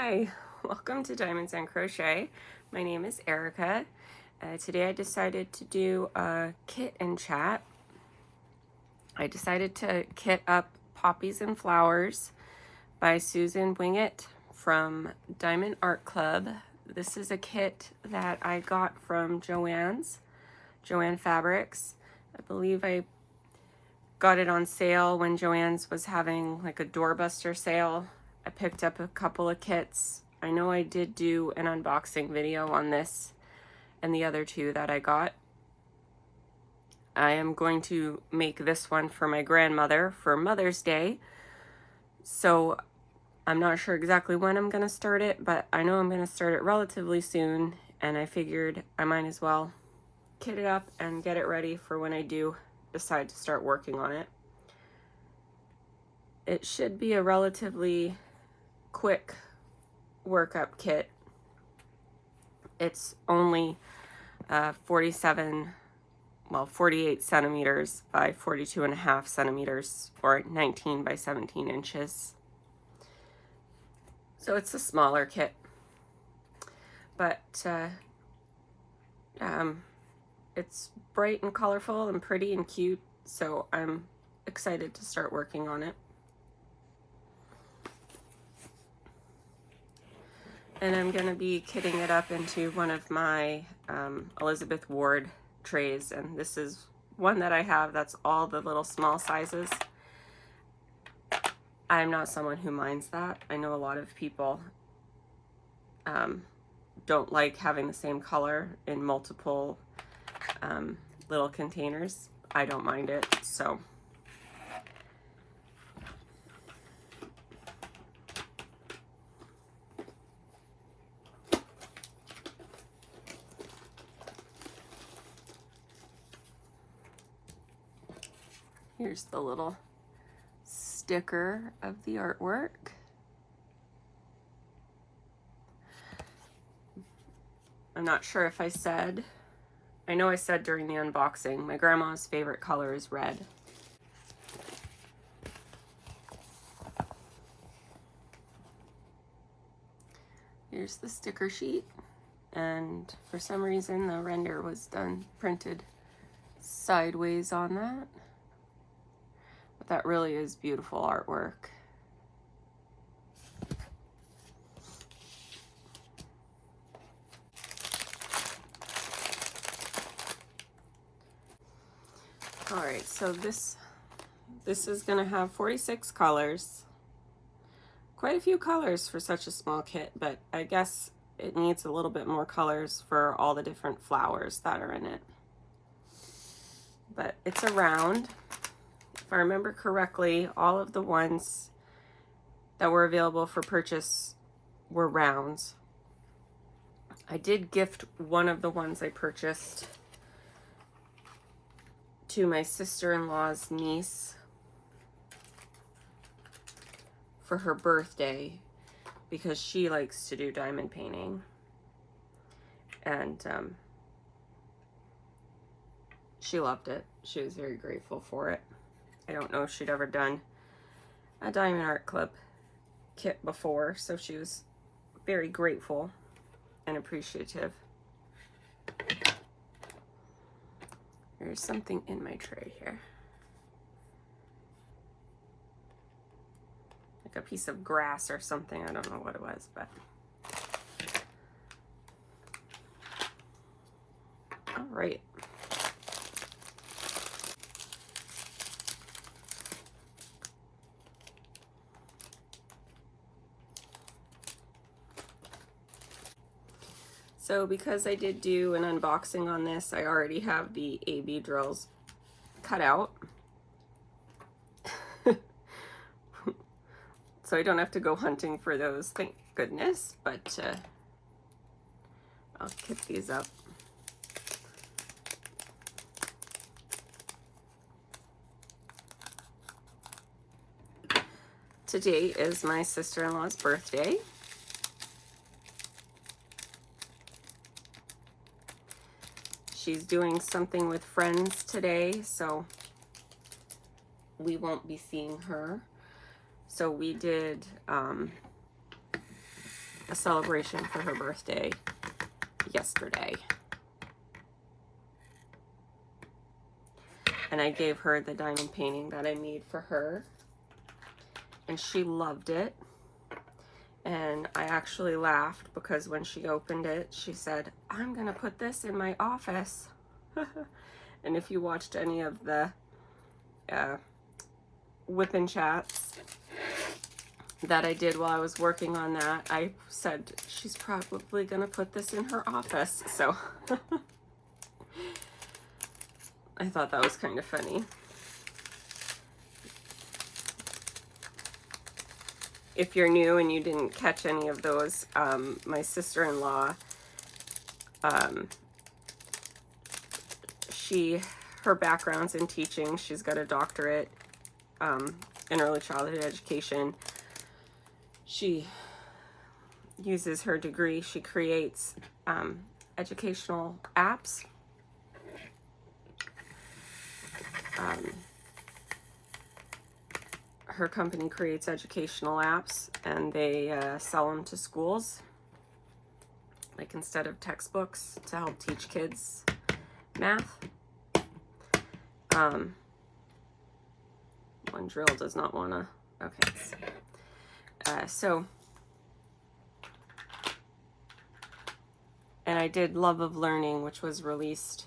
Hi, welcome to Diamonds and Crochet. My name is Erica. Today I decided to do a kit and chat. I decided to kit up Poppies and Flowers by Susan Winget from Diamond Art Club. This is a kit that I got from Joanne Fabrics. I believe I got it on sale when Joann's was having like a doorbuster sale. I picked up a couple of kits. I know I did do an unboxing video on this and the other two that I got. I am going to make this one for my grandmother for Mother's Day. So I'm not sure exactly when I'm going to start it, but I know I'm going to start it relatively soon, and I figured I might as well kit it up and get it ready for when I do decide to start working on it. It should be a relatively quick workup kit. It's only 48 centimeters by 42.5 centimeters, or 19 by 17 inches. So it's a smaller kit, but it's bright and colorful and pretty and cute, so I'm excited to start working on it. And I'm going to be kitting it up into one of my Elizabeth Ward trays, and this is one that I have that's all the little small sizes. I'm not someone who minds that. I know a lot of people don't like having the same color in multiple little containers. I don't mind it, so. Here's the little sticker of the artwork. I'm not sure if I said, I know I said during the unboxing, my grandma's favorite color is red. Here's the sticker sheet, and for some reason the render was printed sideways on that. But that really is beautiful artwork. All right, so this is going to have 46 colors. Quite a few colors for such a small kit, but I guess it needs a little bit more colors for all the different flowers that are in it. But it's a round. If I remember correctly, all of the ones that were available for purchase were rounds. I did gift one of the ones I purchased to my sister-in-law's niece for her birthday because she likes to do diamond painting, and she loved it. She was very grateful for it. I don't know if she'd ever done a Diamond Art Club kit before, so she was very grateful and appreciative. There's something in my tray here. Like a piece of grass or something. I don't know what it was, but. All right. So because I did do an unboxing on this, I already have the AB drills cut out. So I don't have to go hunting for those, thank goodness, but I'll kit these up. Today is my sister-in-law's birthday. She's doing something with friends today, so we won't be seeing her. So we did a celebration for her birthday yesterday. And I gave her the diamond painting that I made for her, and she loved it. And I actually laughed because when she opened it, she said, "I'm gonna put this in my office." And if you watched any of the whipping chats that I did while I was working on that, I said she's probably gonna put this in her office. So I thought that was kind of funny. If you're new and you didn't catch any of those, my sister-in-law, her background's in teaching. She's got a doctorate in early childhood education. She uses her degree. She creates educational apps. Her company creates educational apps, and they sell them to schools, like instead of textbooks, to help teach kids math. One drill does not want to, okay. And I did Love of Learning, which was released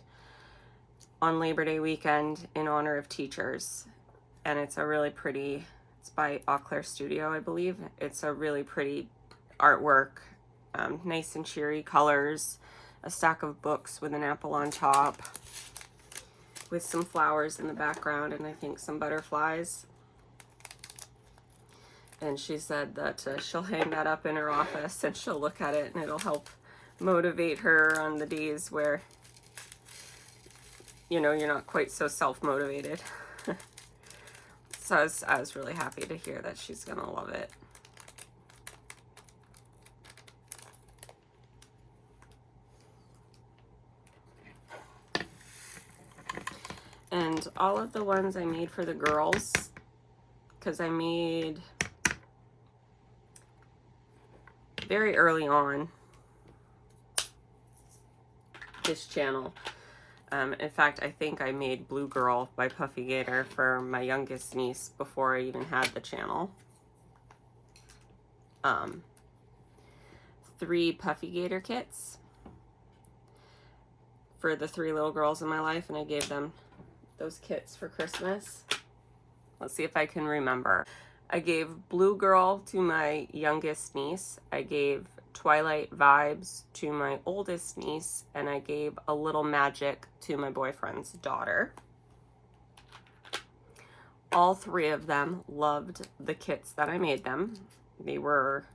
on Labor Day weekend in honor of teachers. And it's a really pretty, it's by Eau Claire Studio, I believe. It's a really pretty artwork, nice and cheery colors, a stack of books with an apple on top, with some flowers in the background, and I think some butterflies. And she said that she'll hang that up in her office and she'll look at it, and it'll help motivate her on the days where, you know, you're not quite so self-motivated. So I was really happy to hear that she's gonna love it. And all of the ones I made for the girls, because I made very early on this channel. In fact, I think I made Blue Girl by Puffy Gator for my youngest niece before I even had the channel. 3 Puffy Gator kits for the 3 little girls in my life, and I gave them those kits for Christmas. Let's see if I can remember. I gave Blue Girl to my youngest niece. I gave Twilight Vibes to my oldest niece, and I gave A Little Magic to my boyfriend's daughter. All 3 of them loved the kits that I made them. They were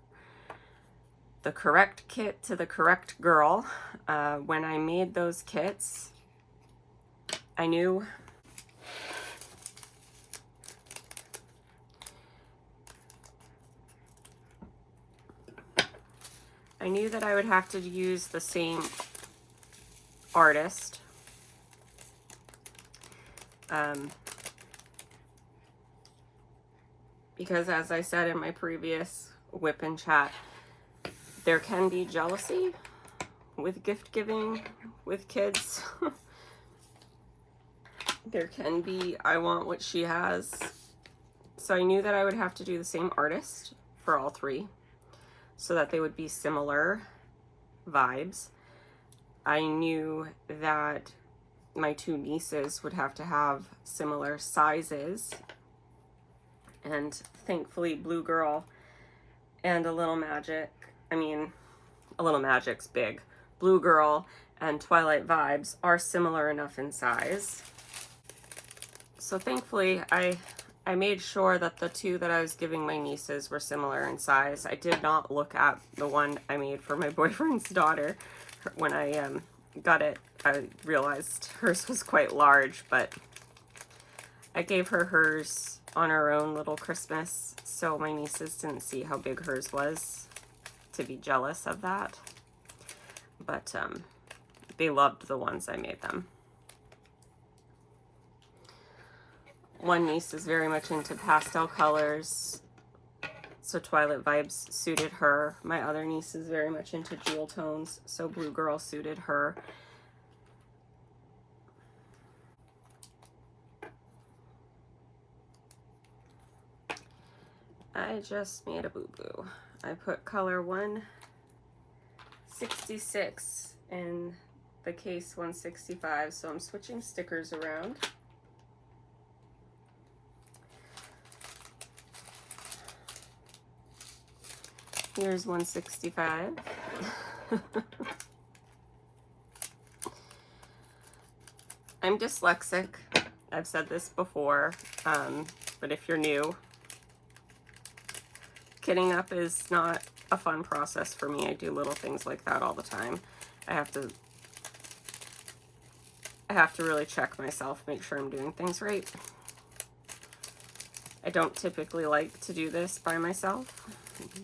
the correct kit to the correct girl. When I made those kits, I knew that I would have to use the same artist. Because as I said in my previous whip and chat, there can be jealousy with gift giving with kids. There can be, I want what she has. So I knew that I would have to do the same artist for all 3, so that they would be similar vibes. I knew that my 2 nieces would have to have similar sizes, and thankfully Blue Girl and A Little Magic, I mean, A Little Magic's big. Blue Girl and Twilight Vibes are similar enough in size. So thankfully I made sure that the 2 that I was giving my nieces were similar in size. I did not look at the one I made for my boyfriend's daughter. When I got it, I realized hers was quite large, but I gave her hers on her own little Christmas, so my nieces didn't see how big hers was to be jealous of that. But they loved the ones I made them. One niece is very much into pastel colors, so Twilight Vibes suited her. My other niece is very much into jewel tones, so Blue Girl suited her. I just made a boo-boo. I put color 166 in the case 165, so I'm switching stickers around. Here's 165. I'm dyslexic. I've said this before, but if you're new, kitting up is not a fun process for me. I do little things like that all the time. I have to really check myself, make sure I'm doing things right. I don't typically like to do this by myself,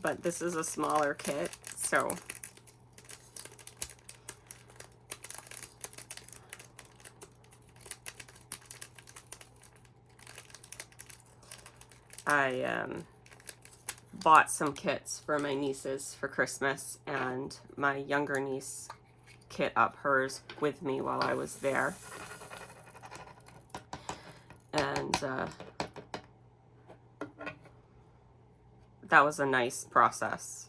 but this is a smaller kit, so I bought some kits for my nieces for Christmas, and my younger niece kit up hers with me while I was there. And that was a nice process.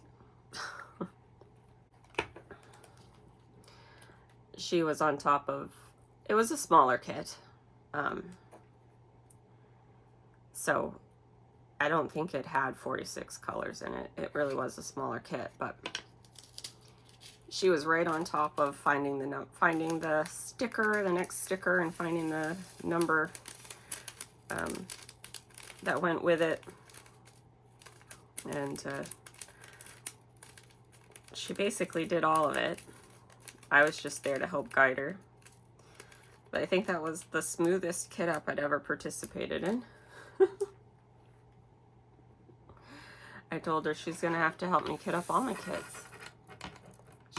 She was on top of, it was a smaller kit. So I don't think it had 46 colors in it. It really was a smaller kit, but she was right on top of finding the sticker, the next sticker, and finding the number that went with it. And she basically did all of it. I was just there to help guide her. But I think that was the smoothest kit up I'd ever participated in. I told her she's gonna have to help me kit up all my kits.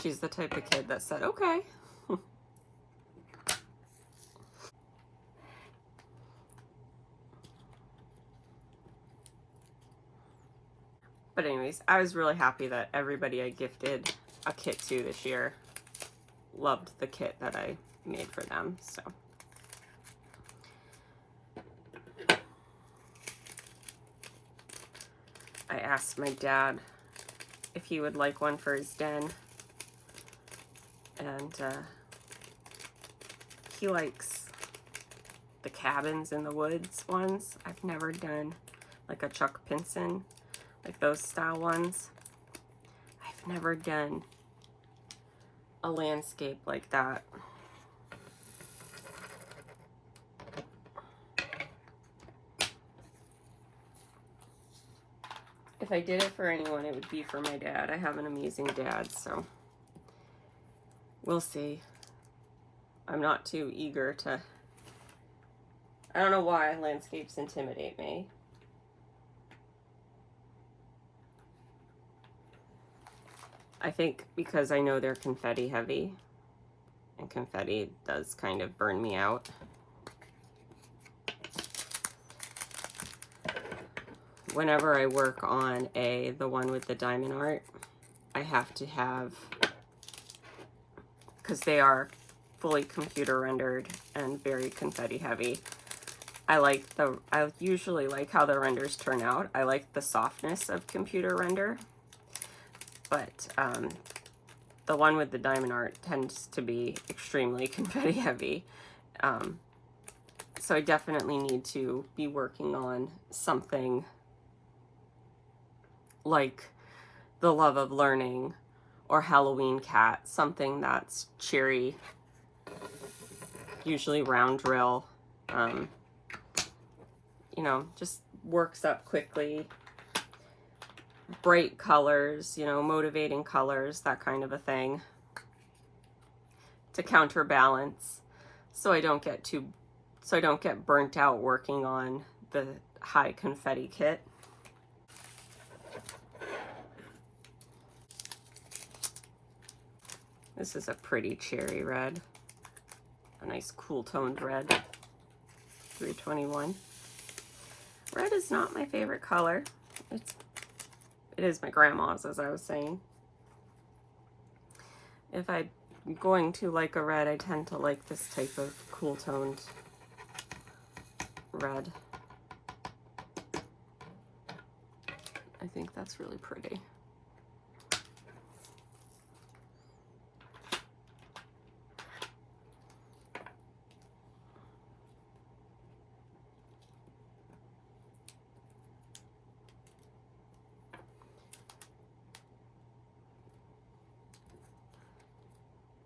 She's the type of kid that said, okay. But anyways, I was really happy that everybody I gifted a kit to this year loved the kit that I made for them, so. I asked my dad if he would like one for his den, and he likes the cabins in the woods ones. I've never done like a Chuck Pinson, like those style ones. I've never done a landscape like that. If I did it for anyone, it would be for my dad. I have an amazing dad, so we'll see. I'm not too eager to... I don't know why landscapes intimidate me. I think because I know they're confetti heavy, and confetti does kind of burn me out. Whenever I work on the one with the diamond art, I have to have, because they are fully computer rendered and very confetti heavy. I usually like how the renders turn out. I like the softness of computer render, but the one with the diamond art tends to be extremely confetti heavy. So I definitely need to be working on something like The Love of Learning or Halloween Cat, something that's cheery, usually round drill, you know, just works up quickly, bright colors, you know, motivating colors, that kind of a thing, to counterbalance, so I don't get burnt out working on the high confetti kit. This is a pretty cherry red, a nice cool toned red, 321. Red is not my favorite color. It is my grandma's, as I was saying. If I'm going to like a red, I tend to like this type of cool toned red. I think that's really pretty.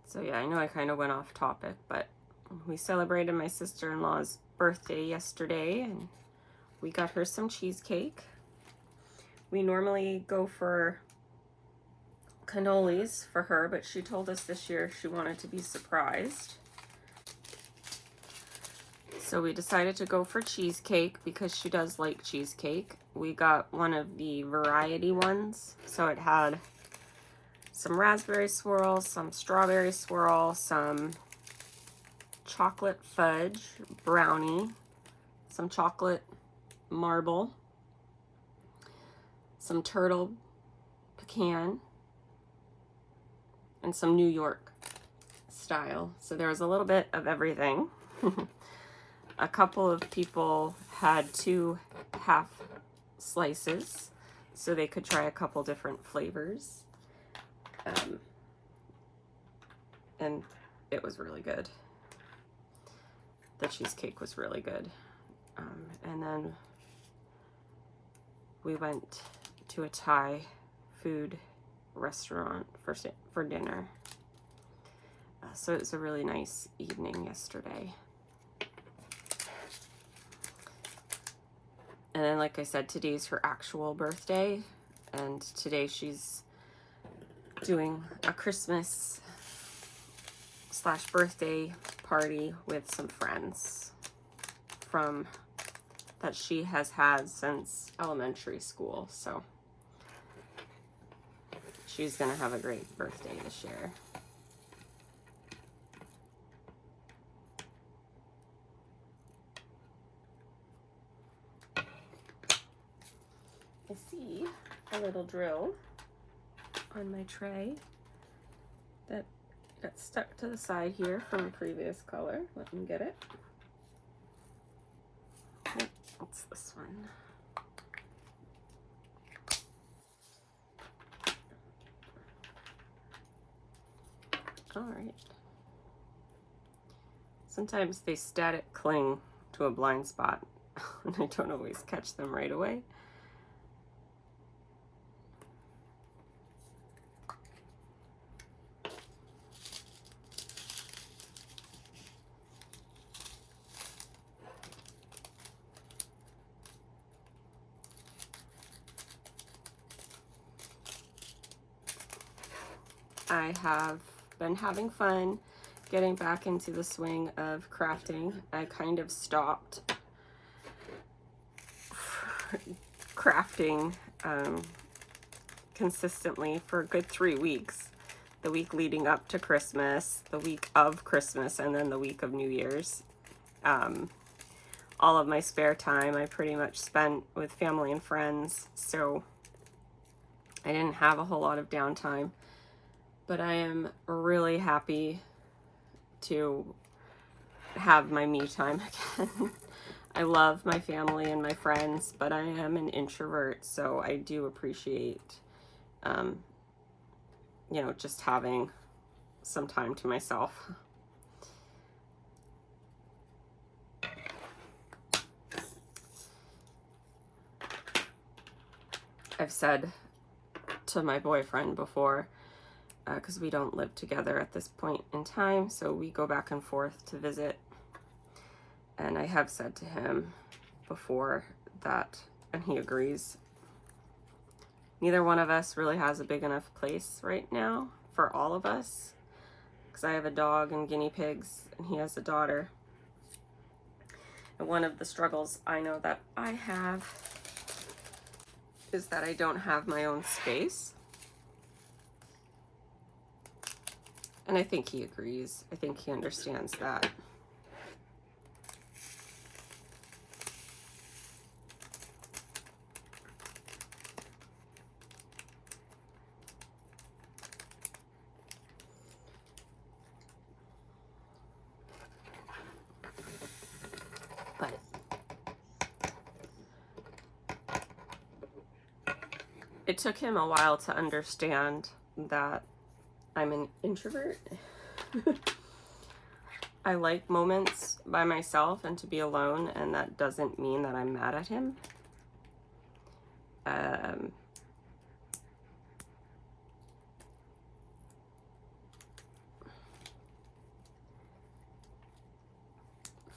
So yeah, I know I kind of went off topic, but we celebrated my sister-in-law's birthday yesterday, and we got her some cheesecake. We normally go for cannolis for her, but she told us this year she wanted to be surprised. So we decided to go for cheesecake because she does like cheesecake. We got one of the variety ones, so it had some raspberry swirl, some strawberry swirl, some chocolate fudge brownie, some chocolate marble, some turtle pecan, and some New York style. So there was a little bit of everything. A couple of people had 2 half slices so they could try a couple different flavors. And it was really good. The cheesecake was really good. And then we went to a Thai food restaurant for dinner. So it was a really nice evening yesterday. And then, like I said, today's her actual birthday, and today she's doing a Christmas / birthday party with some friends from that she has had since elementary school. So she's gonna have a great birthday this year. I see a little drill on my tray that got stuck to the side here from a previous color. Let me get it. Yep, it's this one. All right. Sometimes they static cling to a blind spot and I don't always catch them right away. I have been having fun getting back into the swing of crafting. I kind of stopped crafting consistently for a good 3 weeks. The week leading up to Christmas, the week of Christmas, and then the week of New Year's. All of my spare time I pretty much spent with family and friends, so I didn't have a whole lot of downtime. But I am really happy to have my me time again. I love my family and my friends, but I am an introvert, so I do appreciate, you know, just having some time to myself. I've said to my boyfriend before, because we don't live together at this point in time, so we go back and forth to visit. And I have said to him before that, and he agrees, neither one of us really has a big enough place right now for all of us, because I have a dog and guinea pigs, and he has a daughter. And one of the struggles I know that I have is that I don't have my own space. And I think he agrees. I think he understands that. It took him a while to understand that I'm an introvert. I like moments by myself and to be alone, and that doesn't mean that I'm mad at him.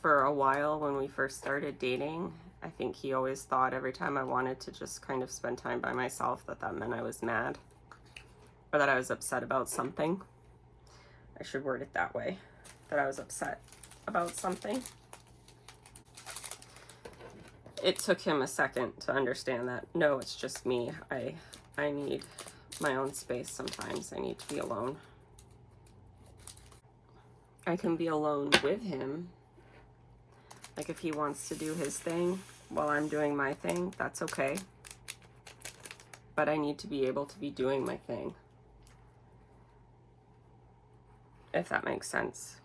For a while when we first started dating, I think he always thought every time I wanted to just kind of spend time by myself that meant I was mad or that I was upset about something. I should word it that way, that I was upset about something. It took him a second to understand that, no, it's just me. I need my own space sometimes. I need to be alone. I can be alone with him. Like if he wants to do his thing while I'm doing my thing, that's okay. But I need to be able to be doing my thing. If that makes sense.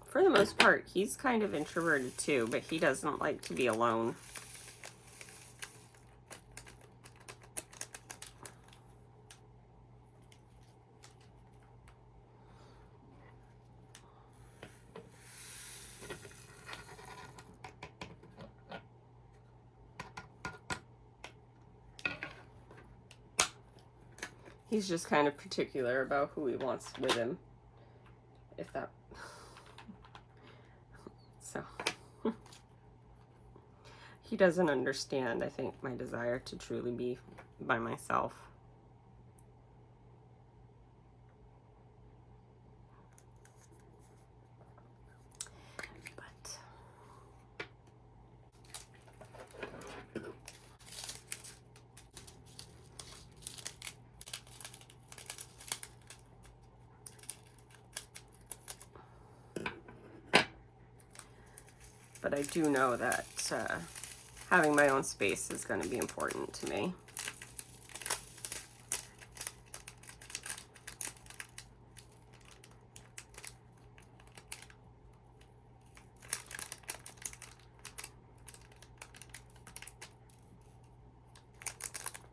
For the most part, he's kind of introverted too, but he doesn't like to be alone. He's just kind of particular about who he wants with him. If that... So... He doesn't understand, I think, my desire to truly be by myself. But I do know that having my own space is going to be important to me.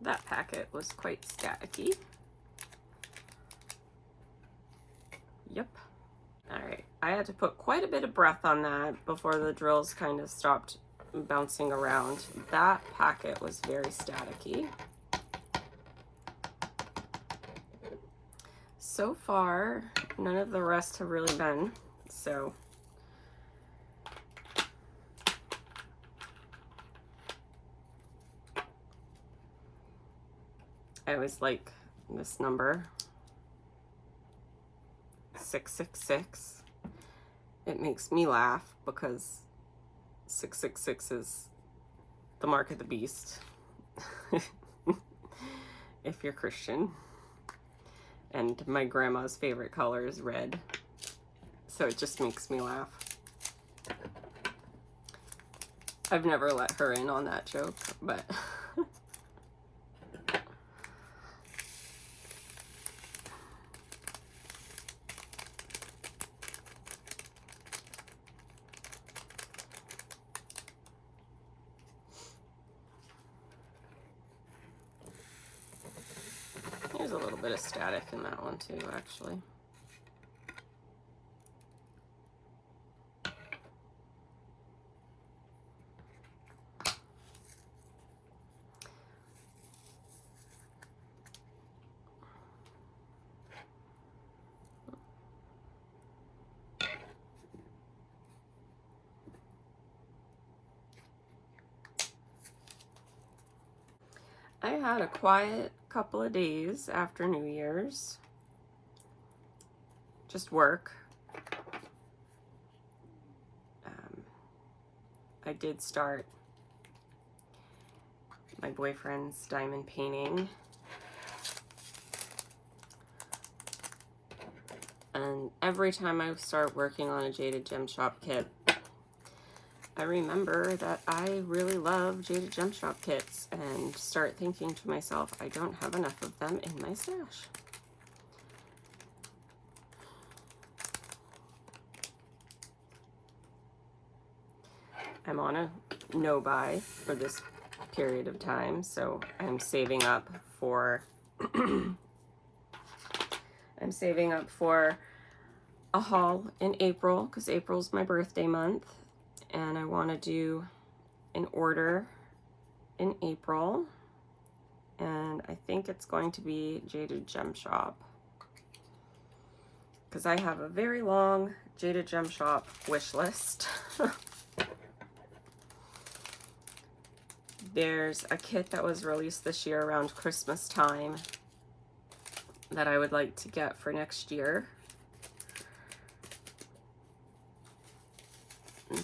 That packet was quite staticky. Yep. Alright, I had to put quite a bit of breath on that before the drills kind of stopped bouncing around. That packet was very staticky. So far, none of the rest have really been, so... I always like this number, 666. It makes me laugh because 666 is the mark of the beast, if you're Christian. And my grandma's favorite color is red, so it just makes me laugh. I've never let her in on that joke, but... There's a little bit of static in that one too, actually. I had a quiet couple of days after New Year's. just work. I did start my boyfriend's diamond painting, and every time I start working on a Jaded Gem Shop kit, I remember that I really love Jaded Gem Shop kits and start thinking to myself, I don't have enough of them in my stash. I'm on a no-buy for this period of time, so I'm saving up for I'm saving up for a haul in April, because April's my birthday month, and I want to do an order in April, and I think it's going to be Jaded Gem Shop, because I have a very long Jaded Gem Shop wish list. There's a kit that was released this year around Christmas time that I would like to get for next year.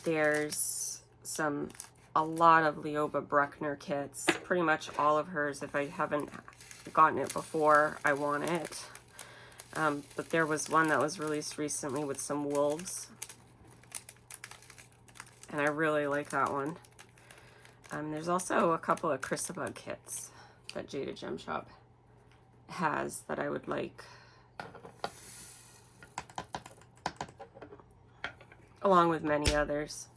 There's a lot of Leoba Bruckner kits, pretty much all of hers. If I haven't gotten it before, I want it. But there was one that was released recently with some wolves, and I really like that one. There's also a couple of Chrysabug kits that Jaded Gem Shop has that I would like, along with many others.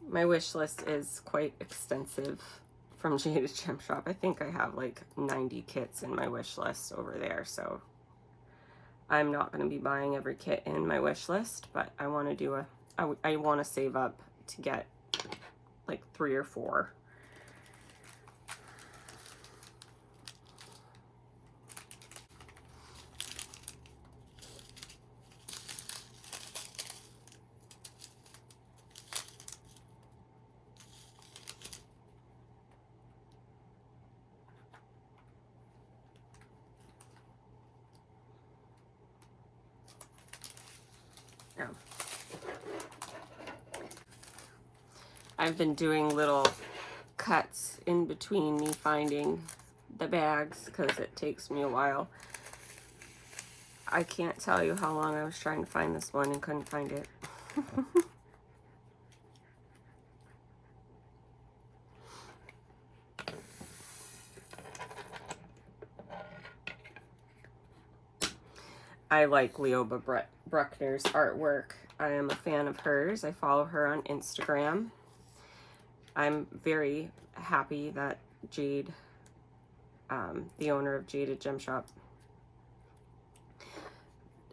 My wish list is quite extensive from Jaded Gem Shop. I think I have like 90 kits in my wish list over there, so I'm not going to be buying every kit in my wish list, but I want to do I want to save up to get like 3 or 4. Yeah. I've been doing little cuts in between me finding the bags because it takes me a while. I can't tell you how long I was trying to find this one and couldn't find it. I like Leoba Bruckner's artwork. I am a fan of hers. I follow her on Instagram. I'm very happy that Jade, the owner of Jaded Gem Shop,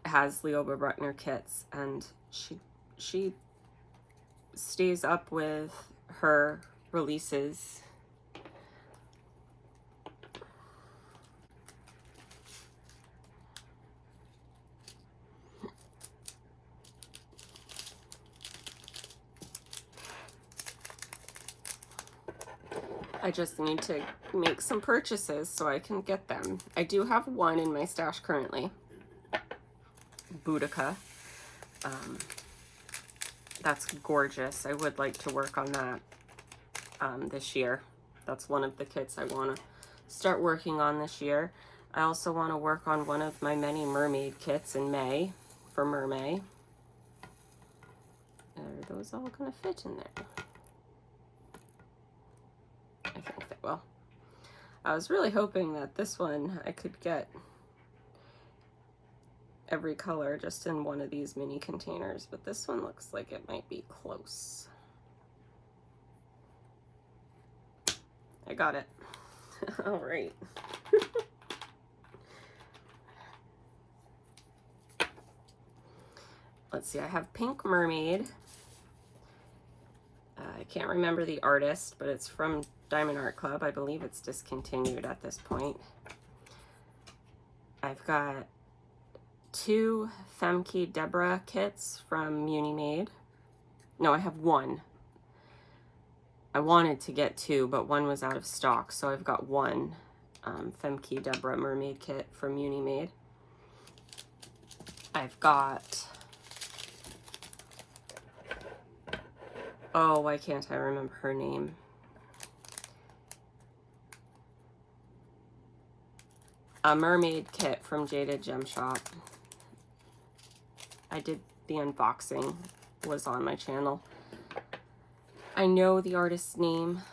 has Leoba Bruckner kits, and she stays up with her releases. I just need to make some purchases so I can get them. I do have one in my stash currently. Boudica. That's gorgeous. I would like to work on that this year. That's one of the kits I want to start working on this year. I also want to work on one of my many mermaid kits in May for Mermay. Are those all going to fit in there? I think they will. I was really hoping that this one I could get every color just in one of these mini containers, but this one looks like it might be close. I got it. All right. Let's see, I have Pink Mermaid. I can't remember the artist, but it's from Diamond Art Club. I believe it's discontinued at this point. I've got 2 Femke Deborah kits from Munimade. No, I have 1. I wanted to get 2, but 1 was out of stock, so I've got 1. Femke Deborah mermaid kit from Unimade. I've got, oh, why can't I remember her name? A mermaid kit from Jaded Gem Shop. I did the unboxing, was on my channel. I know the artist's name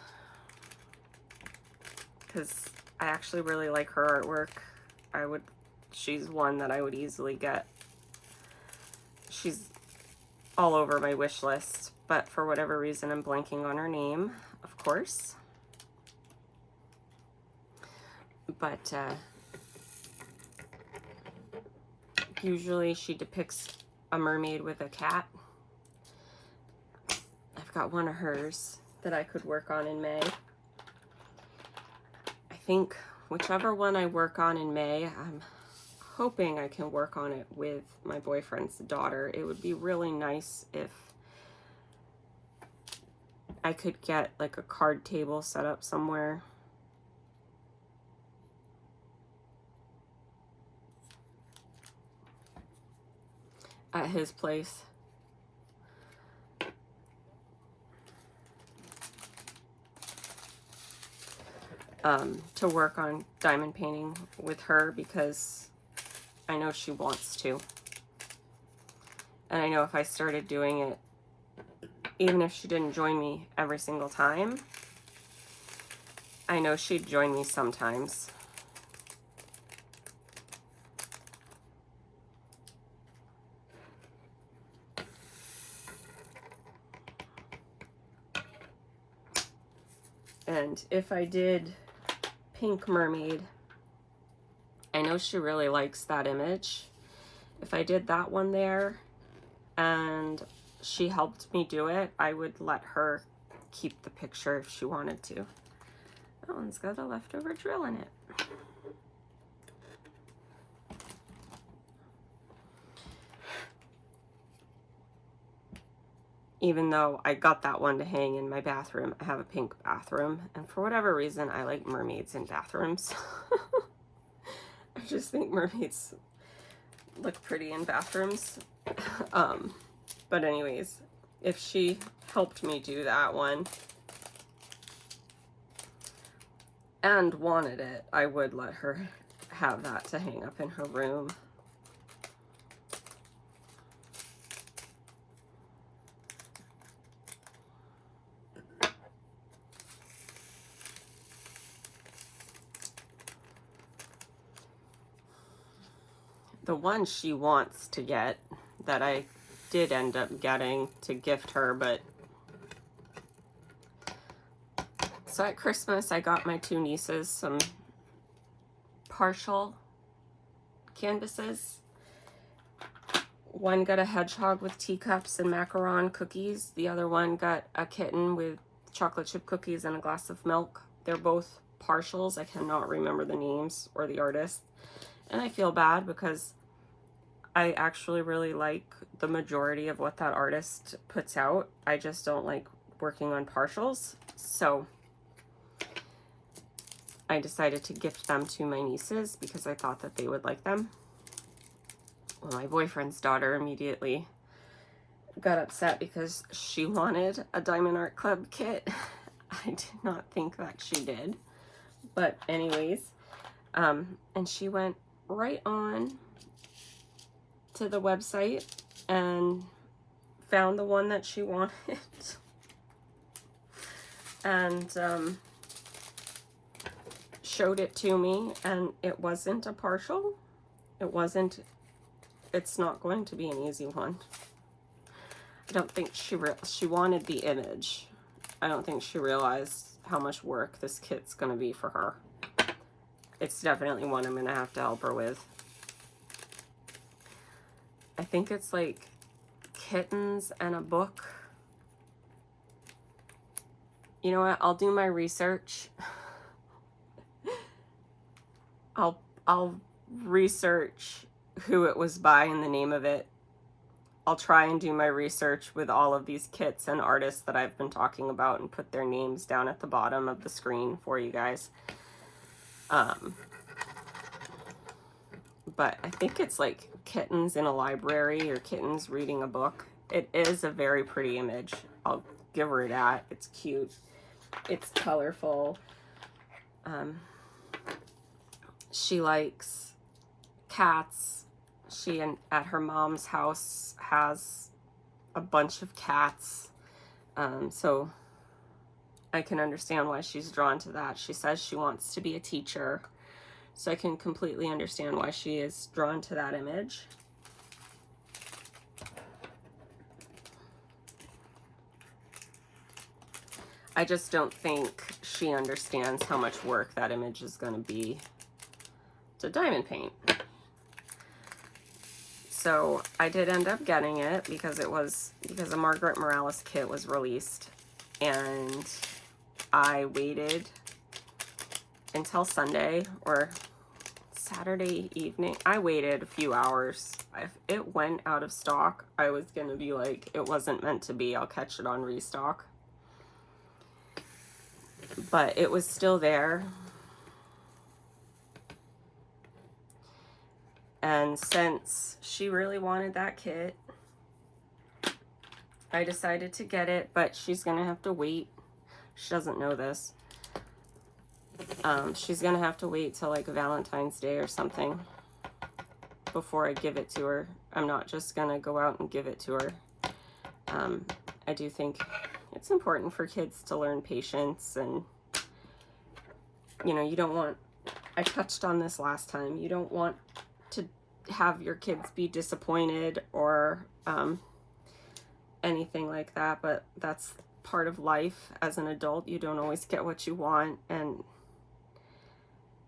because I actually really like her artwork. She's one that I would easily get. She's all over my wish list, but for whatever reason I'm blanking on her name, of course. But usually she depicts a mermaid with a cat. I've got one of hers that I could work on in May. I think whichever one I work on in May, I'm hoping I can work on it with my boyfriend's daughter. It would be really nice if I could get like a card table set up somewhere. At his place. To work on diamond painting with her, because I know she wants to. And I know if I started doing it, even if she didn't join me every single time, I know she'd join me sometimes. And if I did Pink Mermaid, I know she really likes that image. If I did that one there and she helped me do it, I would let her keep the picture if she wanted to. That one's got a leftover drill in it. Even though I got that one to hang in my bathroom, I have a pink bathroom, and for whatever reason, I like mermaids in bathrooms. I just think mermaids look pretty in bathrooms. But anyways, if she helped me do that one and wanted it, I would let her have that to hang up in her room. The one she wants to get, that I did end up getting to gift her, but so at Christmas I got my two nieces some partial canvases. One got a hedgehog with teacups and macaron cookies. The other one got a kitten with chocolate chip cookies and a glass of milk. They're both partials. I cannot remember the names or the artist. And I feel bad because I actually really like the majority of what that artist puts out. I just don't like working on partials. So I decided to gift them to my nieces because I thought that they would like them. Well, my boyfriend's daughter immediately got upset because she wanted a Diamond Art Club kit. I did not think that she did. But anyways, and she went right on to the website and found the one that she wanted. And showed it to me, and it wasn't a partial. It's not going to be an easy one. I don't think she wanted the image. I don't think she realized how much work this kit's going to be for her. It's definitely one I'm going to have to help her with. I think it's like kittens and a book. You know what? I'll do my research. I'll research who it was by and the name of it. I'll try and do my research with all of these kits and artists that I've been talking about and put their names down at the bottom of the screen for you guys. But I think it's like kittens in a library or kittens reading a book. It is a very pretty image. I'll give her that. It's cute. It's colorful. She likes cats. She at her mom's house has a bunch of cats. So I can understand why she's drawn to that. She says she wants to be a teacher. So I can completely understand why she is drawn to that image. I just don't think she understands how much work that image is going to be to diamond paint. So I did end up getting it because a Margaret Morales kit was released, and I waited until Sunday or Saturday evening. I waited a few hours. If it went out of stock, I was gonna be like, it wasn't meant to be. I'll catch it on restock. But it was still there. And since she really wanted that kit, I decided to get it, but she's gonna have to wait. She doesn't know this. She's gonna have to wait till like Valentine's Day or something before I give it to her. I'm not just gonna go out and give it to her. I do think it's important for kids to learn patience, and you know, you don't want, I touched on this last time, you don't want to have your kids be disappointed or anything like that, but that's part of life. As an adult, you don't always get what you want, and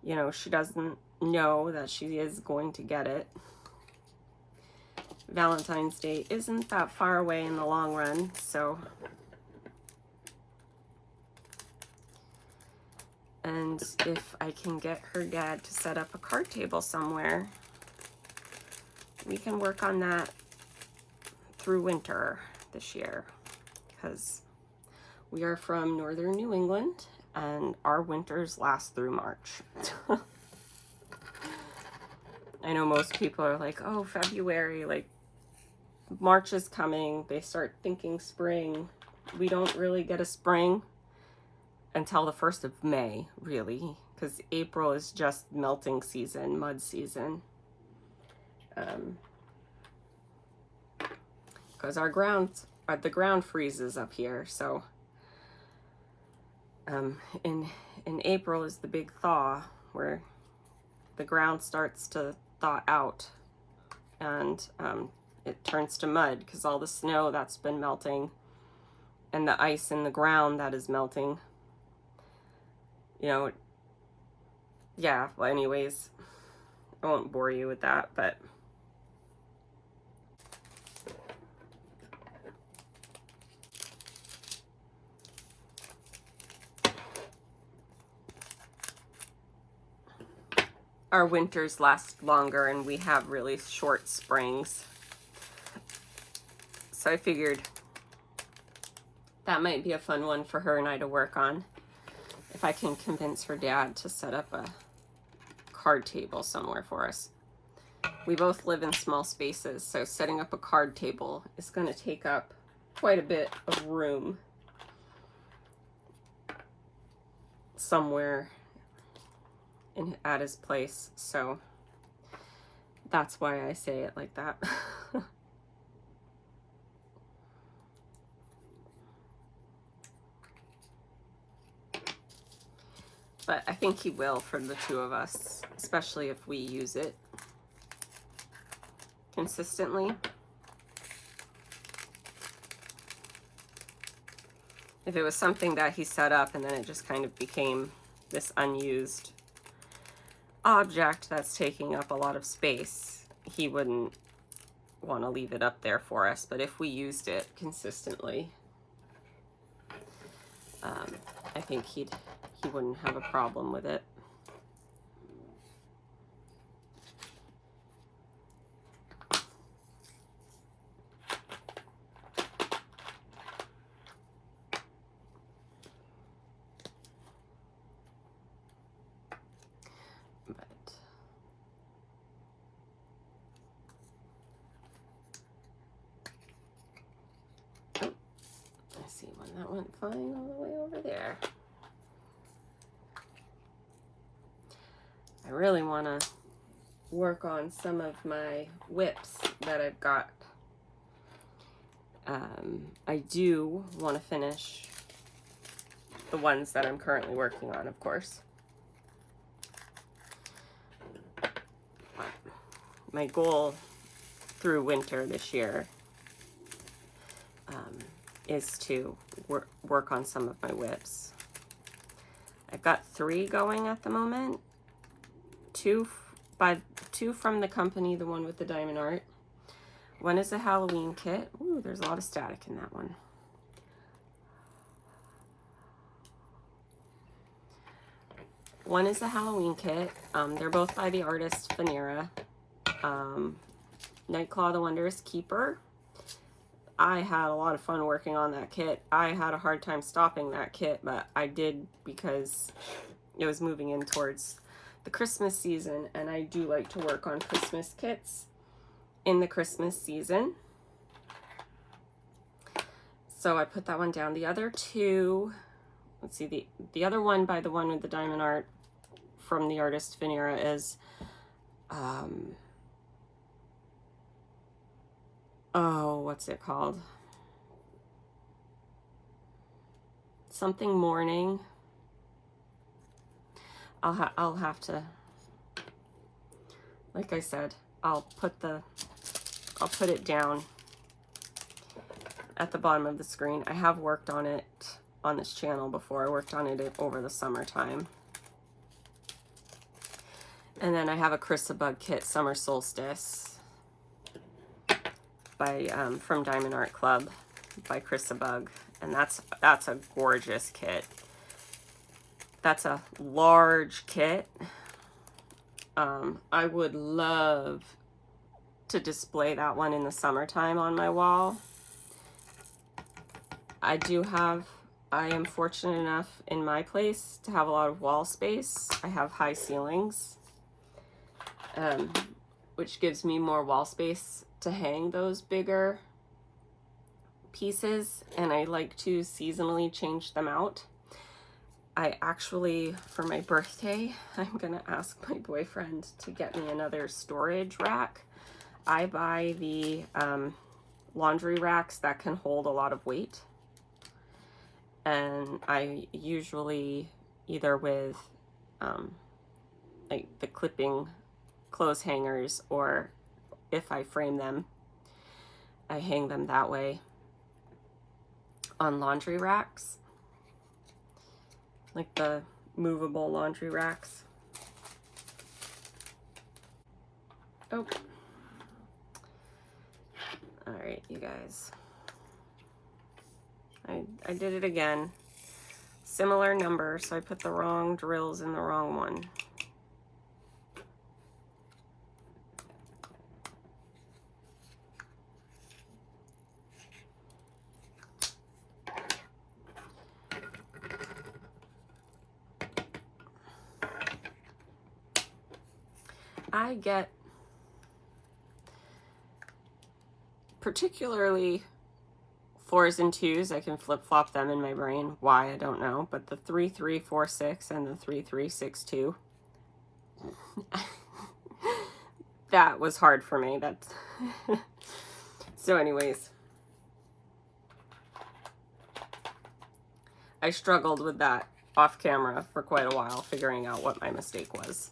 you know, she doesn't know that she is going to get it. Valentine's Day isn't that far away in the long run, so. And if I can get her dad to set up a card table somewhere, we can work on that through winter this year, because we are from northern New England and our winters last through March. I know most people are like, oh, February, like March is coming, they start thinking spring. We don't really get a spring until the 1st of May, really, because April is just melting season, mud season. Because the ground freezes up here, so in April is the big thaw, where the ground starts to thaw out, and it turns to mud because all the snow that's been melting and the ice in the ground that is melting, you know. Yeah, well, anyways, I won't bore you with that, but our winters last longer and we have really short springs. So I figured that might be a fun one for her and I to work on. If I can convince her dad to set up a card table somewhere for us. We both live in small spaces, so setting up a card table is going to take up quite a bit of room somewhere at his place. So that's why I say it like that. But I think he will for the two of us, especially if we use it consistently. If it was something that he set up and then it just kind of became this unused object that's taking up a lot of space, he wouldn't want to leave it up there for us. But if we used it consistently, I think he wouldn't have a problem with it. went flying all the way over there. I really want to work on some of my whips that I've got. I do want to finish the ones that I'm currently working on, of course. My goal through winter this year is to work on some of my whips. I've got 3 going at the moment. 2 from the company, the one with the diamond art. One is a Halloween kit. Ooh, there's a lot of static in that one. One is the Halloween kit. They're both by the artist Vanera. Nightclaw the Wondrous Keeper. I had a lot of fun working on that kit. I had a hard time stopping that kit, but I did because it was moving in towards the Christmas season, and I do like to work on Christmas kits in the Christmas season. So I put that one down. The other 2, let's see, the other one by the one with the diamond art from the artist Vanera is oh, what's it called? Something Morning. I'll have to, like I said, I'll put it down at the bottom of the screen. I have worked on it on this channel before. I worked on it over the summertime. And then I have a Chrysabug kit, Summer Solstice, by from Diamond Art Club by Chrysabug, and that's a gorgeous kit. That's a large kit. I would love to display that one in the summertime on my wall. I am fortunate enough in my place to have a lot of wall space. I have high ceilings, which gives me more wall space to hang those bigger pieces, and I like to seasonally change them out. I actually, for my birthday, I'm gonna ask my boyfriend to get me another storage rack. I buy the laundry racks that can hold a lot of weight, and I usually either with like the clipping clothes hangers, or if I frame them, I hang them that way on laundry racks, like the movable laundry racks. Oh, all right, you guys, I did it again. Similar number, so I put the wrong drills in the wrong one. I get particularly 4s and 2s, I can flip-flop them in my brain. Why, I don't know, but the 3, 3, 4, 6 and the 3, 3, 6, 2. That was hard for me. That's so anyways, I struggled with that off camera for quite a while, figuring out what my mistake was.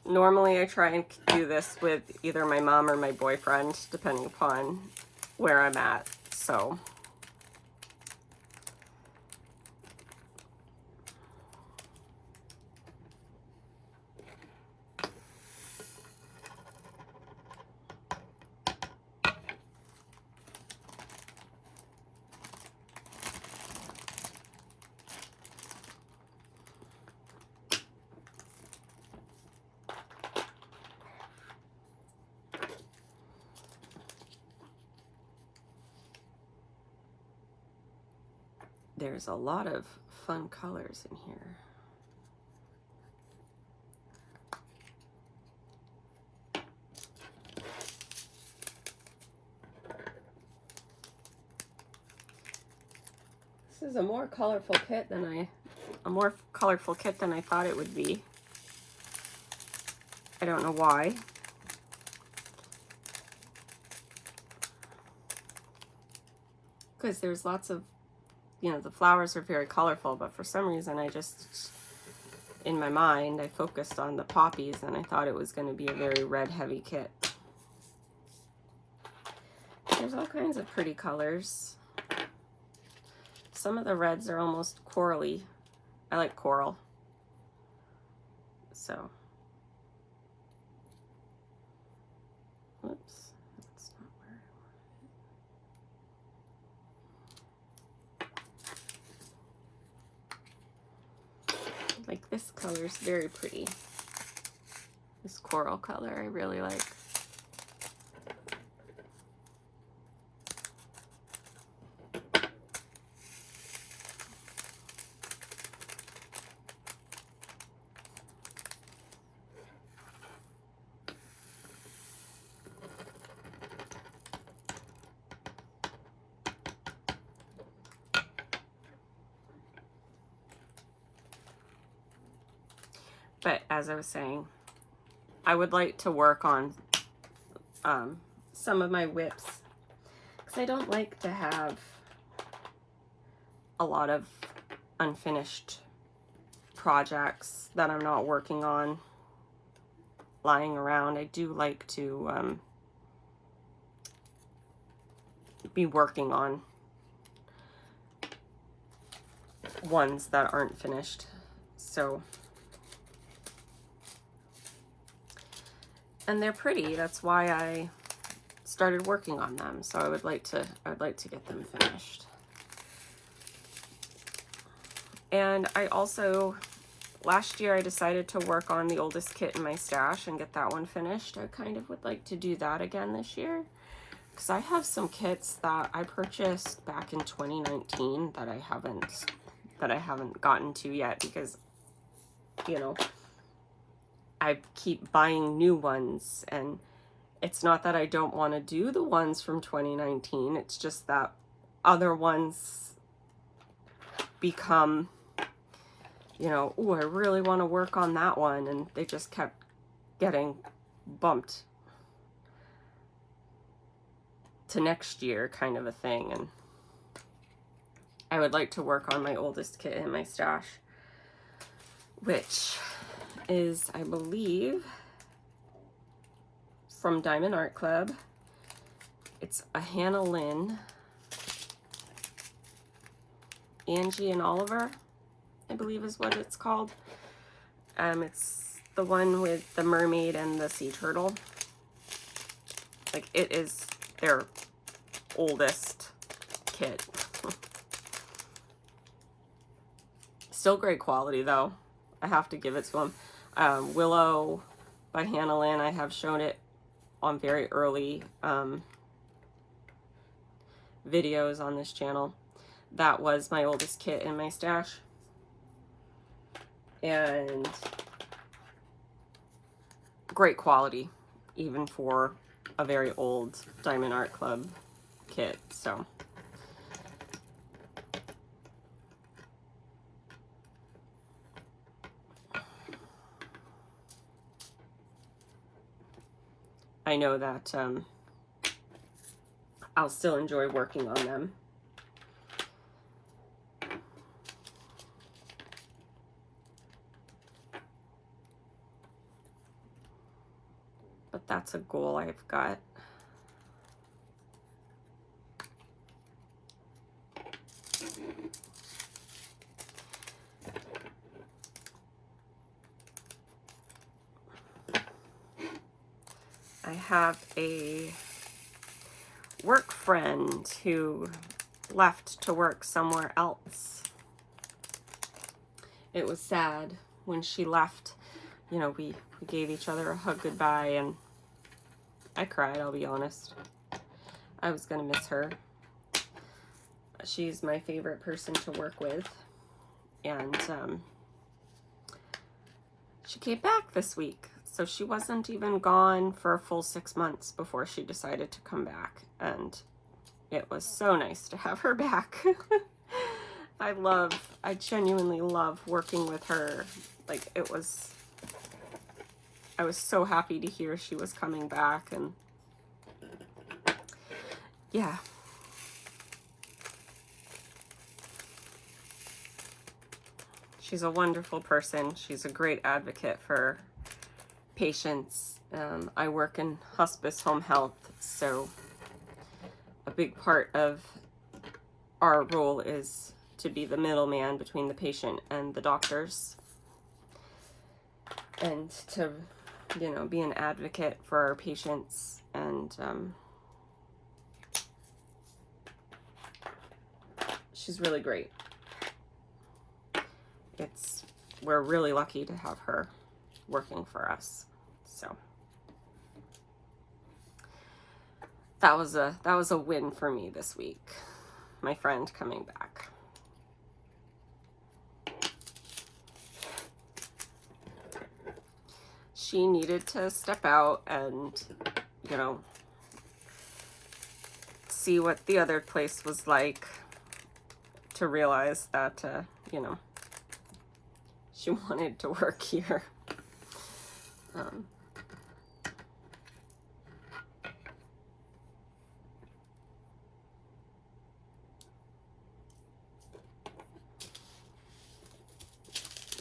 Normally I try and do this with either my mom or my boyfriend, depending upon where I'm at, so. There's a lot of fun colors in here. is a more colorful kit than I thought it would be. I don't know why. Because there's lots of, you know, the flowers are very colorful, but for some reason I just, in my mind, I focused on the poppies and I thought it was going to be a very red heavy kit. There's all kinds of pretty colors. Some of the reds are almost corally. I like coral. So, whoops, that's not where I want it. Like this color is very pretty. This coral color I really like. But as I was saying, I would like to work on some of my whips, because I don't like to have a lot of unfinished projects that I'm not working on lying around. I do like to be working on ones that aren't finished. So, and they're pretty. That's why I started working on them. So I would like to get them finished. And I also, last year I decided to work on the oldest kit in my stash and get that one finished. I kind of would like to do that again this year, because I have some kits that I purchased back in 2019 that I haven't gotten to yet, because, you know, I keep buying new ones, and it's not that I don't want to do the ones from 2019, it's just that other ones become, you know, oh, I really want to work on that one, and they just kept getting bumped to next year, kind of a thing. And I would like to work on my oldest kit in my stash, which is, I believe, from Diamond Art Club. It's a Hannah Lynn, Angie and Oliver, I believe is what it's called. It's the one with the mermaid and the sea turtle. Like, it is their oldest kit. Still great quality though, I have to give it to them. Willow by Hannah Lynn, I have shown it on very early videos on this channel. That was my oldest kit in my stash, and great quality even for a very old Diamond Art Club kit. So I know that I'll still enjoy working on them. But that's a goal I've got. I have a work friend who left to work somewhere else. It was sad when she left. You know, we gave each other a hug goodbye, and I cried, I'll be honest. I was gonna miss her. She's my favorite person to work with, and she came back this week. So she wasn't even gone for a full 6 months before she decided to come back. And it was so nice to have her back. I genuinely love working with her. Like, I was so happy to hear she was coming back, and yeah. She's a wonderful person. She's a great advocate for patients. I work in hospice home health, so a big part of our role is to be the middleman between the patient and the doctors, and to, you know, be an advocate for our patients. And she's really great. We're really lucky to have her working for us. So that was a win for me this week. My friend coming back. She needed to step out and, you know, see what the other place was like, to realize that, you know, she wanted to work here.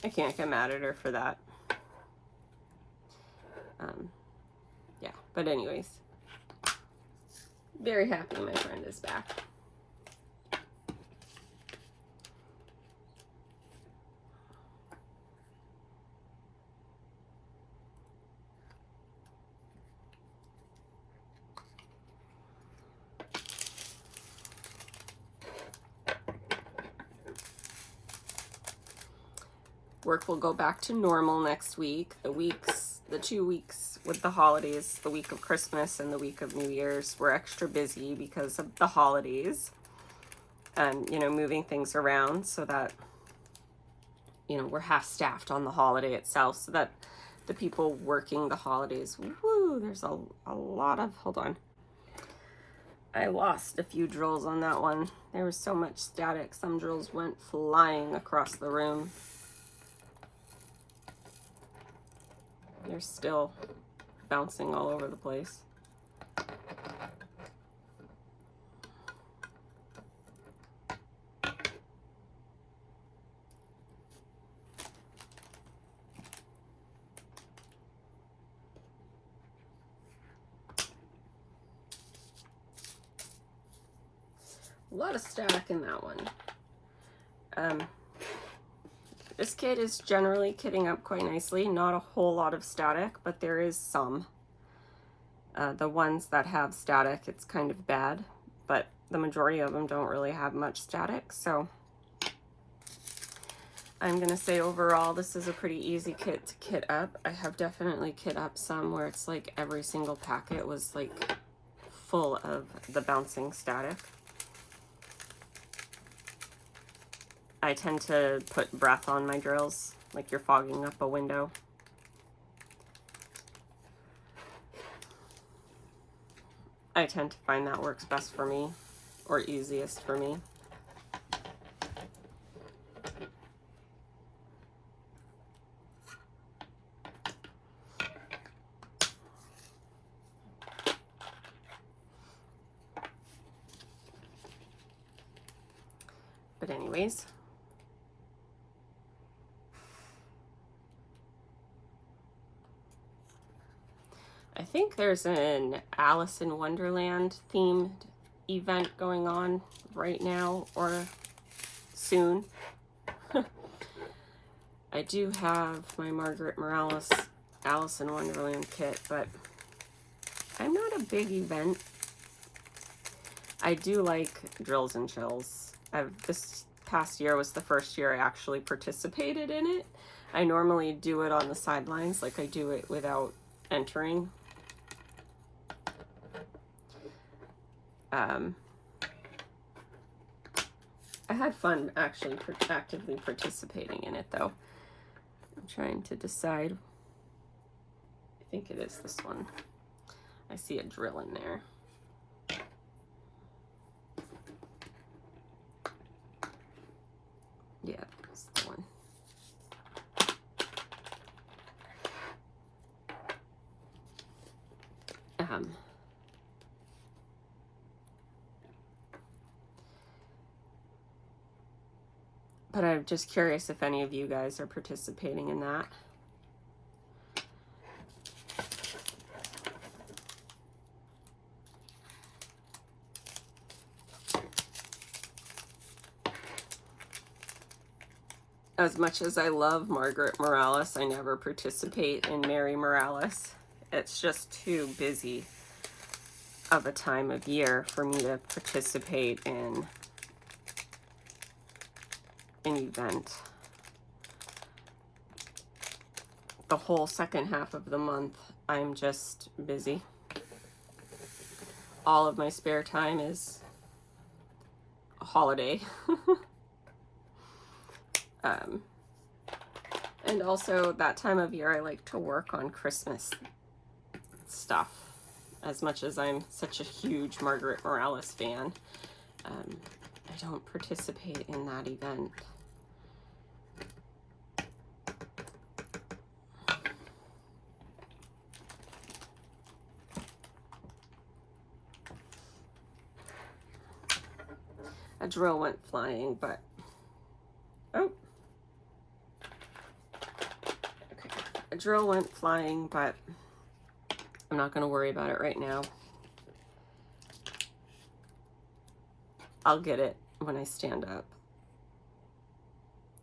I can't get mad at her for that. Yeah, but anyways, very happy my friend is back. Work will go back to normal next week. The 2 weeks with the holidays, the week of Christmas and the week of New Year's, we're extra busy because of the holidays, and, you know, moving things around so that, you know, we're half-staffed on the holiday itself, so that the people working the holidays, woo, there's a lot of, hold on. I lost a few drills on that one. There was so much static. Some drills went flying across the room. They're still bouncing all over the place. A lot of static in that one. This kit is generally kitting up quite nicely. Not a whole lot of static, but there is some. The ones that have static, it's kind of bad, but the majority of them don't really have much static. So I'm gonna say overall, this is a pretty easy kit to kit up. I have definitely kit up some where it's like every single packet was like full of the bouncing static. I tend to put breath on my drills, like you're fogging up a window. I tend to find that works best for me, or easiest for me. But anyways, I think there's an Alice in Wonderland themed event going on right now or soon. I do have my Margaret Morales Alice in Wonderland kit, but I'm not a big event. I do like drills and chills. This past year was the first year I actually participated in it. I normally do it on the sidelines, like I do it without entering. I had fun actually actively participating in it, though. I'm trying to decide. I think it is this one. I see a drill in there. Yeah, that's the one. But I'm just curious if any of you guys are participating in that. As much as I love Margaret Morales, I never participate in Mary Morales. It's just too busy of a time of year for me to participate in an event. The whole second half of the month, I'm just busy. All of my spare time is a holiday. And also that time of year, I like to work on Christmas stuff. As much as I'm such a huge Margaret Morales fan, I don't participate in that event. A drill went flying, but oh. Okay. A drill went flying, but I'm not going to worry about it right now. I'll get it when I stand up.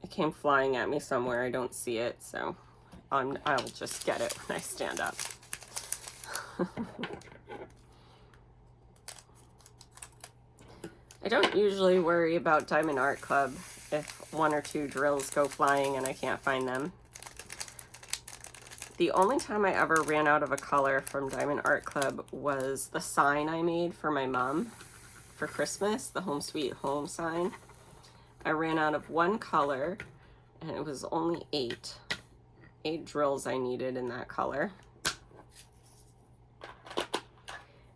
It came flying at me somewhere. I don't see it, so I'll just get it when I stand up. I don't usually worry about Diamond Art Club if one or two drills go flying and I can't find them. The only time I ever ran out of a color from Diamond Art Club was the sign I made for my mom for Christmas, the Home Sweet Home sign. I ran out of one color, and it was only 8 drills I needed in that color.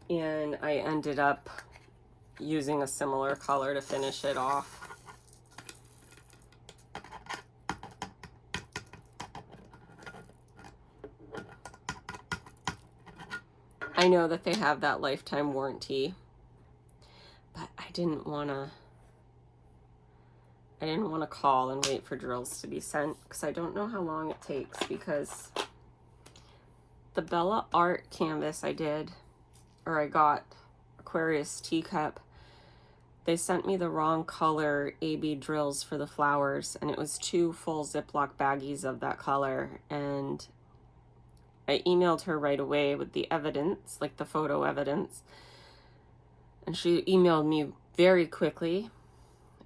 And I ended up using a similar color to finish it off. I know that they have that lifetime warranty, but I didn't want to call and wait for drills to be sent because I don't know how long it takes, because the Bella Art canvas I got Aquarius teacup, they sent me the wrong color AB drills for the flowers, and it was 2 full Ziploc baggies of that color, and I emailed her right away with the evidence, like the photo evidence, and she emailed me very quickly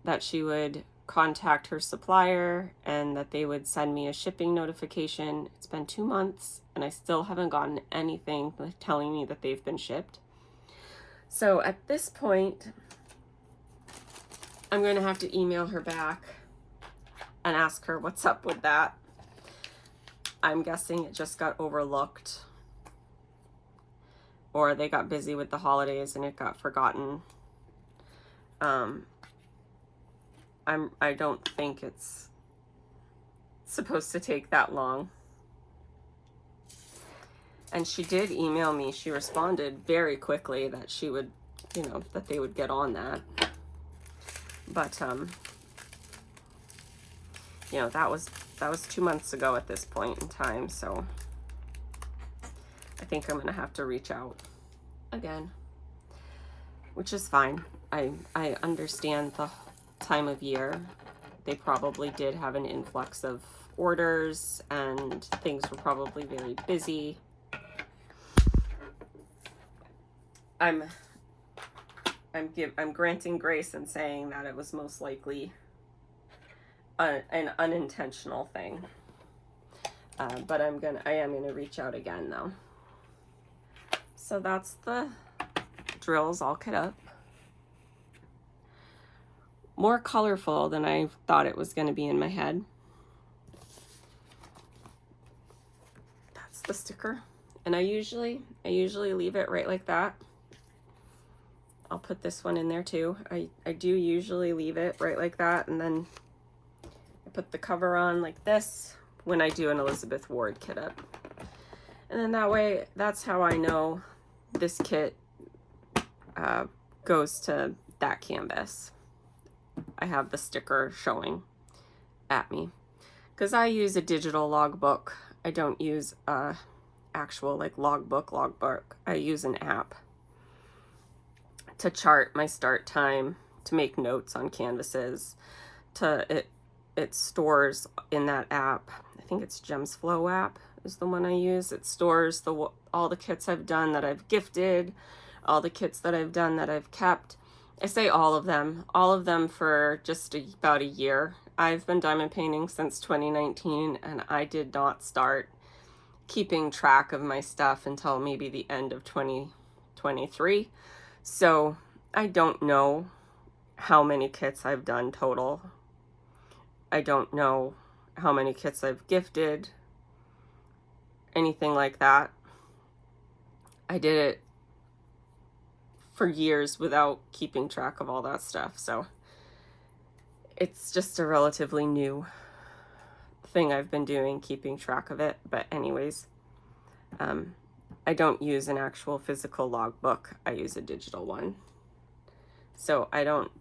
that she would contact her supplier and that they would send me a shipping notification. It's been 2 months and I still haven't gotten anything telling me that they've been shipped. So at this point, I'm going to have to email her back and ask her what's up with that. I'm guessing it just got overlooked, or they got busy with the holidays and it got forgotten. I don't think it's supposed to take that long. And she did email me. She responded very quickly that she would, that they would get on that. But, that was 2 months ago at this point in time. So I think I'm going to have to reach out again, which is fine. I understand the time of year. They probably did have an influx of orders and things were probably very busy. I'm granting grace and saying that it was most likely an unintentional thing. But I am gonna reach out again though. So that's the drills all cut up. More colorful than I thought it was gonna be in my head. That's the sticker. And I usually leave it right like that. I'll put this one in there too. I do usually leave it right like that, and then put the cover on like this when I do an Elizabeth Ward kit up. And then that way, that's how I know this kit goes to that canvas. I have the sticker showing at me. Because I use a digital logbook. I don't use a actual like logbook. I use an app to chart my start time, to make notes on canvases. It stores in that app. I think it's Gems Flow app is the one I use. It stores all the kits I've done that I've gifted, all the kits that I've done that I've kept. I say all of them for just about a year. I've been diamond painting since 2019, and I did not start keeping track of my stuff until maybe the end of 2023. So I don't know how many kits I've done total. I don't know how many kits I've gifted, anything like that. I did it for years without keeping track of all that stuff. So it's just a relatively new thing I've been doing, keeping track of it. But anyways, I don't use an actual physical logbook. I use a digital one. So I don't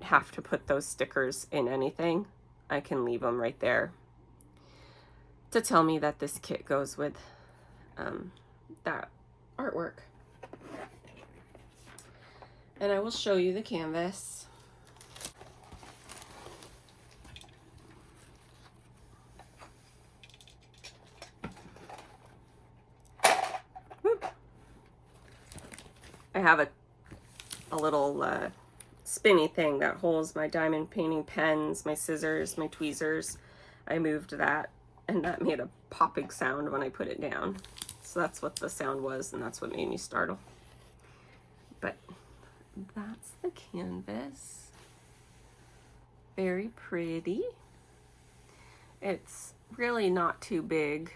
have to put those stickers in anything. I can leave them right there to tell me that this kit goes with that artwork. And I will show you the canvas. Whoop. I have a little spinny thing that holds my diamond painting pens, my scissors, my tweezers. I moved that, and that made a popping sound when I put it down. So that's what the sound was, and that's what made me startle. But that's the canvas. Very pretty. It's really not too big.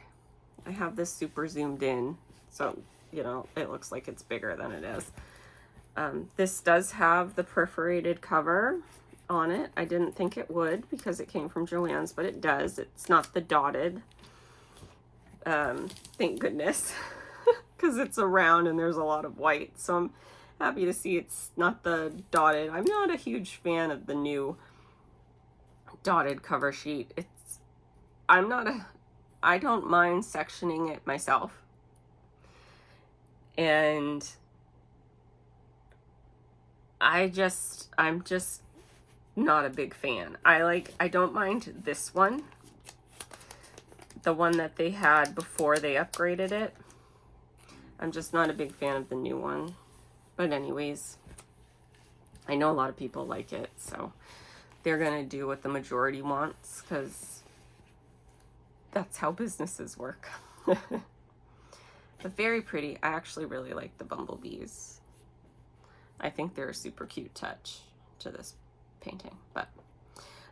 I have this super zoomed in, so you know, it looks like it's bigger than it is. This does have the perforated cover on it. I didn't think it would because it came from Joann's, but it does. It's not the dotted. Thank goodness, because it's a round and there's a lot of white. So I'm happy to see it's not the dotted. I'm not a huge fan of the new dotted cover sheet. I don't mind sectioning it myself. And I'm just not a big fan. I don't mind this one, the one that they had before they upgraded it. I'm just not a big fan of the new one. But anyways, I know a lot of people like it, so they're gonna do what the majority wants, because that's how businesses work. But very pretty. I actually really like the bumblebees. I think they're a super cute touch to this painting, but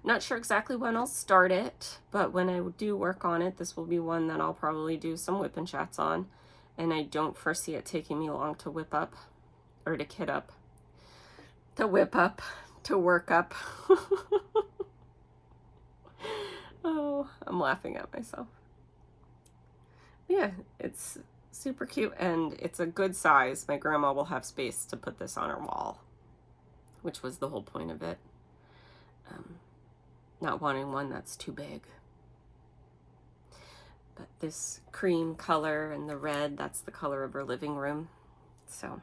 not sure exactly when I'll start it, but when I do work on it, this will be one that I'll probably do some whip and chats on, and I don't foresee it taking me long to whip up, or to kit up, to whip up, to work up. Oh, I'm laughing at myself. Yeah, it's super cute, and it's a good size. My grandma will have space to put this on her wall, which was the whole point of it. Not wanting one that's too big. But this cream color and the red, that's the color of her living room. So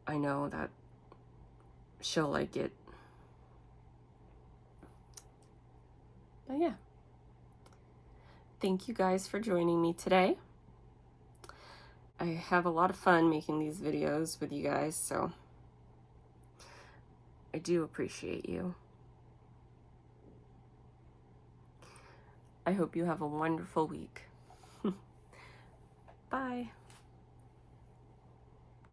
I know that she'll like it. But yeah. Thank you guys for joining me today. I have a lot of fun making these videos with you guys, so I do appreciate you. I hope you have a wonderful week. Bye.